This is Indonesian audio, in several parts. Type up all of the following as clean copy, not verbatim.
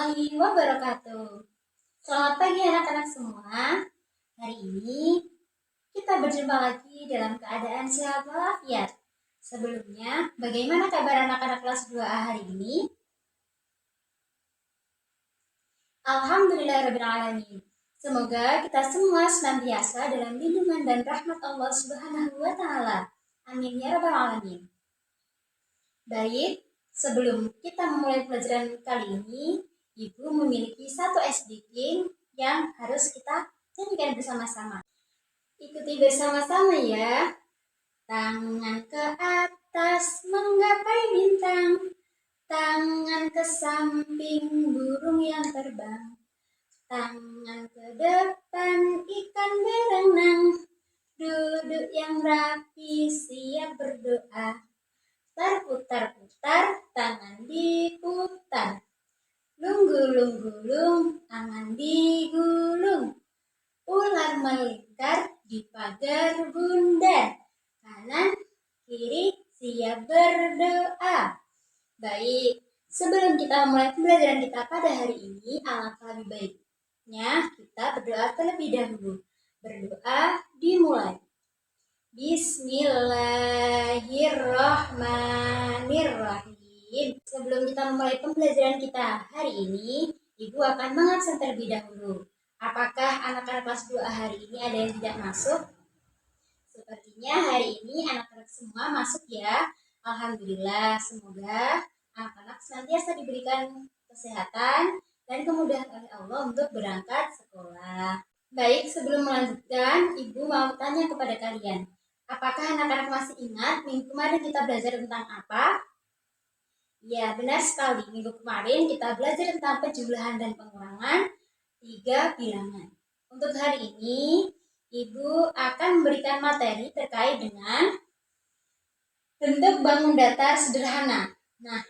warahmatullahi wabarakatuh. Selamat pagi anak-anak semua. Hari ini kita berjumpa lagi dalam keadaan sehat walafiat. Sebelumnya, bagaimana kabar anak-anak kelas 2A hari ini? Alhamdulillahirrahmanirrahim. Semoga kita semua senantiasa dalam lindungan dan rahmat Allah Subhanahu wa Ta'ala. Amin ya Rabbal 'Alamin. Baik, sebelum kita memulai pelajaran kali ini, Ibu memiliki satu SDK yang harus kita nyanyikan bersama-sama. Ikuti bersama-sama ya. Tangan ke atas menggapai bintang, tangan ke samping burung yang terbang, tangan ke depan ikan berenang, duduk yang rapi siap berdoa. Putar-putar, tangan diputar. Lunggulung-gulung, tangan digulung. Ular melingkar di pagar bundar. Kanan, kiri, siap berdoa. Baik, sebelum kita memulai pembelajaran kita pada hari ini, alangkah lebih baiknya kita berdoa terlebih dahulu. Berdoa dimulai. Bismillahirrahmanirrahim. Sebelum kita memulai pembelajaran kita hari ini, Ibu akan mengabsen terlebih dahulu. Apakah anak-anak kelas 2 hari ini ada yang tidak masuk? Sepertinya hari ini anak-anak semua masuk ya. Alhamdulillah, semoga anak-anak senantiasa diberikan kesehatan dan kemudahan oleh Allah untuk berangkat sekolah. Baik, sebelum melanjutkan, Ibu mau tanya kepada kalian. Apakah anak-anak masih ingat minggu kemarin kita belajar tentang apa? Ya, benar sekali. Minggu kemarin kita belajar tentang penjumlahan dan pengurangan 3 bilangan. Untuk hari ini, Ibu akan memberikan materi terkait dengan bentuk bangun datar sederhana. Nah,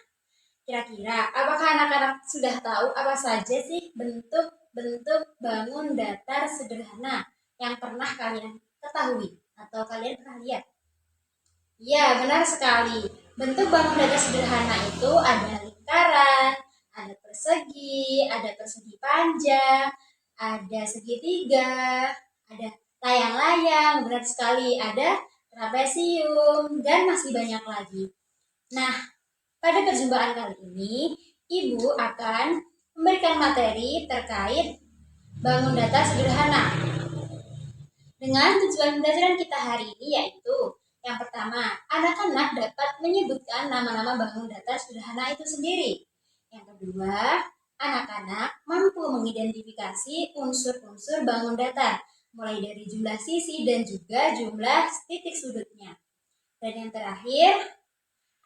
kira-kira apakah anak-anak sudah tahu apa saja sih bentuk bangun datar sederhana yang pernah kalian ketahui atau kalian pernah lihat? Ya, benar sekali. Bentuk bangun datar sederhana itu ada lingkaran, ada persegi panjang, ada segitiga, ada layang-layang, benar sekali, ada trapesium, dan masih banyak lagi. Nah, pada perjumpaan kali ini, Ibu akan memberikan materi terkait bangun datar sederhana. Dengan tujuan pembelajaran kita hari ini yaitu yang pertama, anak-anak dapat menyebutkan nama-nama bangun datar sederhana itu sendiri. Yang kedua, anak-anak mampu mengidentifikasi unsur-unsur bangun datar, mulai dari jumlah sisi dan juga jumlah titik sudutnya. Dan yang terakhir,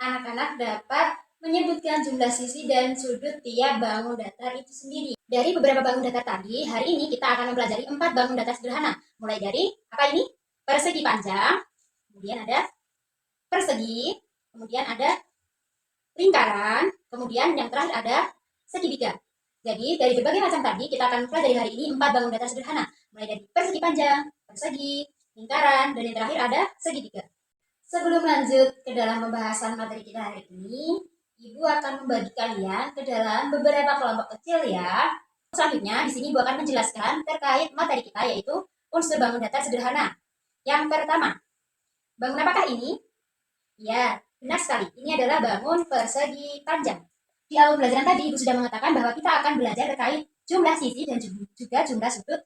anak-anak dapat menyebutkan jumlah sisi dan sudut tiap bangun datar itu sendiri. Dari beberapa bangun datar tadi, hari ini kita akan mempelajari 4 bangun datar sederhana. Mulai dari, apa ini? Persegi panjang, kemudian ada persegi, kemudian ada lingkaran, kemudian yang terakhir ada segitiga. Jadi, dari berbagai macam tadi, kita akan mempelajari hari ini 4 bangun datar sederhana. Mulai dari persegi panjang, persegi, lingkaran, dan yang terakhir ada segitiga. Sebelum lanjut ke dalam pembahasan materi kita hari ini, Ibu akan membagi kalian ke dalam beberapa kelompok kecil ya. Selanjutnya, di sini Ibu akan menjelaskan terkait materi kita yaitu unsur bangun datar sederhana. Yang pertama, bangun apakah ini? Ya, benar sekali. Ini adalah bangun persegi panjang. Di awal pembelajaran tadi, Ibu sudah mengatakan bahwa kita akan belajar terkait jumlah sisi dan juga jumlah sudut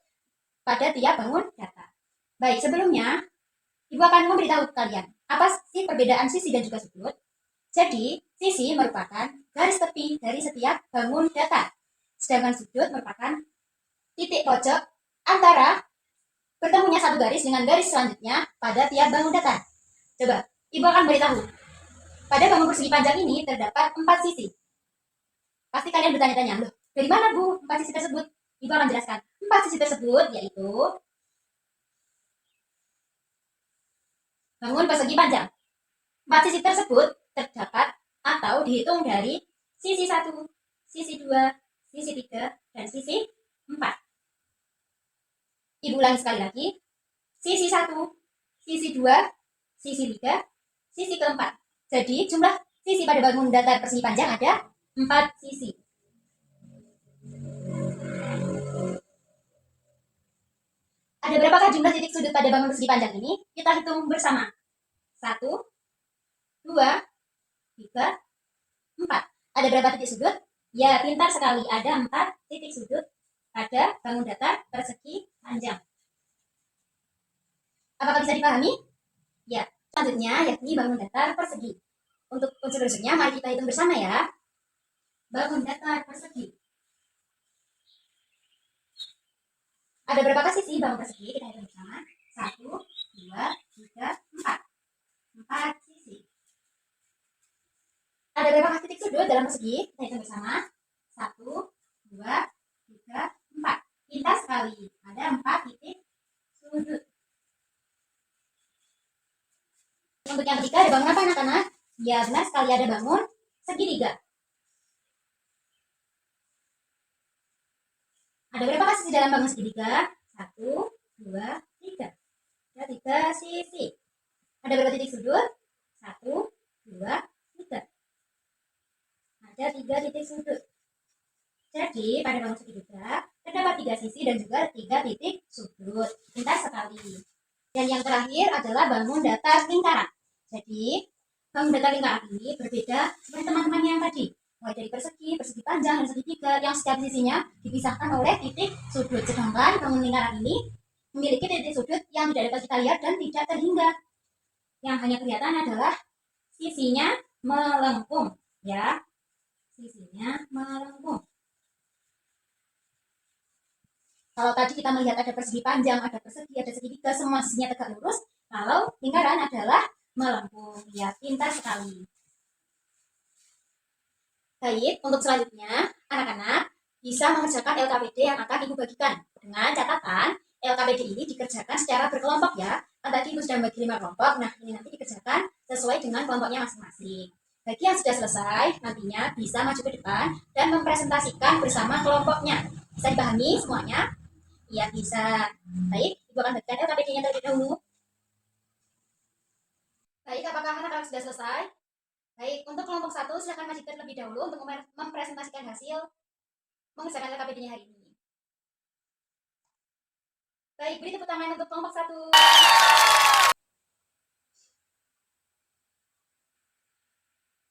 pada tiap bangun datar. Baik, sebelumnya, Ibu akan memberitahu kalian apa sih perbedaan sisi dan juga sudut. Jadi, sisi merupakan garis tepi dari setiap bangun datar. Sedangkan sudut merupakan titik pojok antara bertemunya satu garis dengan garis selanjutnya pada tiap bangun datar. Coba, Ibu akan beritahu. Pada bangun persegi panjang ini terdapat 4 sisi. Pasti kalian bertanya-tanya, loh, dari mana Bu 4 sisi tersebut? Ibu akan jelaskan. 4 sisi tersebut yaitu bangun persegi panjang. 4 sisi tersebut terdapat atau dihitung dari sisi 1, sisi 2, sisi 3, dan sisi 4. Ibu ulangi sekali lagi. Sisi 1, sisi 2, sisi 3, sisi keempat. Jadi jumlah sisi pada bangun datar persegi panjang ada 4 sisi. Ada berapakah jumlah titik sudut pada bangun persegi panjang ini? Kita hitung bersama. 1, 2, 3, 4. Ada berapa titik sudut? Ya, pintar sekali. Ada 4 titik sudut pada bangun datar persegi panjang. Apakah bisa dipahami? Ya. Selanjutnya yakni bangun datar persegi. Untuk unsur-unsurnya mari kita hitung bersama ya. Bangun datar persegi. Ada berapa sisi bangun persegi? Kita hitung bersama. 1, 2, 3, 4. 4 sisi. Ada berapa titik sudut dalam persegi? Kita hitung bersama. 1, 2, 3, 4. Pintar sekali. Ada 4 titik sudut. Untuk yang ketiga ada bangun apa anak-anak? Ya benar sekali, ada bangun segitiga. Ada berapa sisi dalam bangun segitiga? 1, 2, 3. Ada 3 sisi. Ada berapa titik sudut? 1, 2, 3. Ada 3 titik sudut. Jadi pada bangun segitiga terdapat 3 sisi dan juga 3 titik sudut. Pintar sekali. Dan yang terakhir adalah bangun datar lingkaran. Jadi bangun datar lingkaran ini berbeda seperti teman-teman yang tadi. Mulai dari persegi, persegi panjang, dan segitiga yang setiap sisinya dipisahkan oleh titik sudut. Sedangkan bangun lingkaran ini memiliki titik sudut yang tidak dapat kita lihat dan tidak terhingga. Yang hanya kelihatan adalah sisinya melengkung, ya. Sisinya melengkung. Kalau tadi kita melihat ada persegi panjang, ada persegi, ada segitiga, semua sisinya tegak lurus. Kalau lingkaran adalah melengkung, ya. Pintar sekali. Baik, untuk selanjutnya, anak-anak bisa mengerjakan LKPD yang akan Ibu bagikan. Dengan catatan, LKPD ini dikerjakan secara berkelompok ya. Kan tadi Ibu sudah membagi 5 kelompok, nah ini nanti dikerjakan sesuai dengan kelompoknya masing-masing. Bagi yang sudah selesai, nantinya bisa maju ke depan dan mempresentasikan bersama kelompoknya. Bisa dipahami semuanya? Iya, bisa. Baik, Ibu akan bagikan LKPD-nya terlebih dahulu. Baik, apakah anak-anak sudah selesai? Baik, untuk kelompok 1 silakan maju terlebih dahulu untuk mempresentasikan hasil mengerjakan LKPD-nya hari ini. Baik, beri tepuk tangan untuk kelompok 1.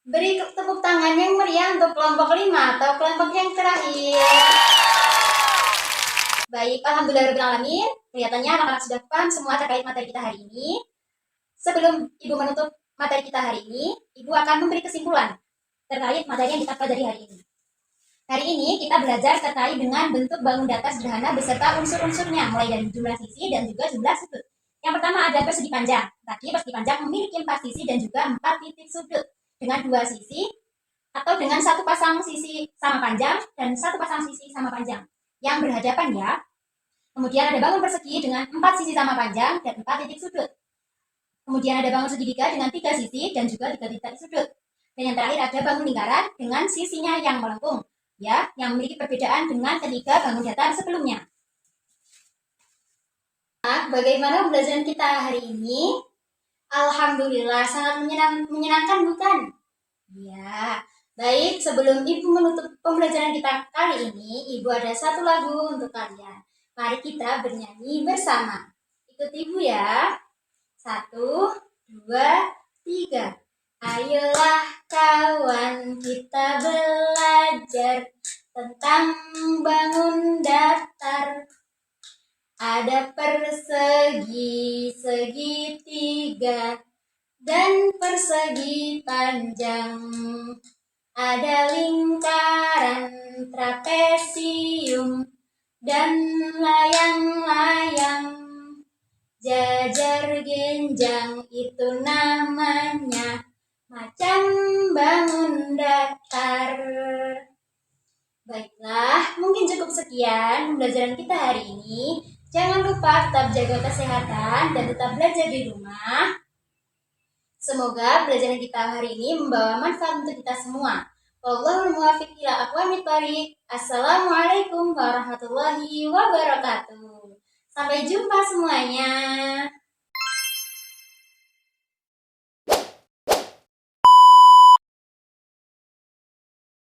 Beri tepuk tangan yang meriah untuk kelompok 5 atau kelompok yang terakhir. Baik, alhamdulillahirobbilalamin. Kelihatannya anak-anak sudah paham semua terkait materi kita hari ini. Sebelum Ibu menutup materi kita hari ini, Ibu akan memberi kesimpulan terkait materi yang kita pelajari hari ini. Hari ini kita belajar terkait dengan bentuk bangun datar sederhana beserta unsur-unsurnya, mulai dari jumlah sisi dan juga jumlah sudut. Yang pertama ada persegi panjang. Tadi persegi panjang memiliki 4 sisi dan juga 4 titik sudut dengan 2 sisi atau dengan 1 pasang sisi sama panjang dan 1 pasang sisi sama panjang yang berhadapan ya. Kemudian ada bangun persegi dengan 4 sisi sama panjang dan 4 titik sudut. Kemudian ada bangun segitiga dengan 3 sisi dan juga 3 titik sudut. Dan yang terakhir ada bangun lingkaran dengan sisinya yang melengkung, ya, yang memiliki perbedaan dengan ketiga bangun datar sebelumnya. Nah, bagaimana pembelajaran kita hari ini? Alhamdulillah sangat menyenangkan bukan? Ya. Baik, sebelum Ibu menutup pembelajaran kita kali ini, Ibu ada satu lagu untuk kalian. Mari kita bernyanyi bersama. Ikut Ibu ya. 1, 2, 3. Ayolah kawan kita belajar tentang bangun datar. Ada persegi, segitiga, dan persegi panjang. Ada lingkaran, trapesium, dan layang-layang. Jajar genjang itu namanya, macam bangun datar. Baiklah, mungkin cukup sekian pembelajaran kita hari ini. Jangan lupa tetap jaga kesehatan dan tetap belajar di rumah. Semoga pembelajaran kita hari ini membawa manfaat untuk kita semua. Wallahul muwaffiq ila aqwamit thoriq. Assalamualaikum warahmatullahi wabarakatuh. Sampai jumpa semuanya.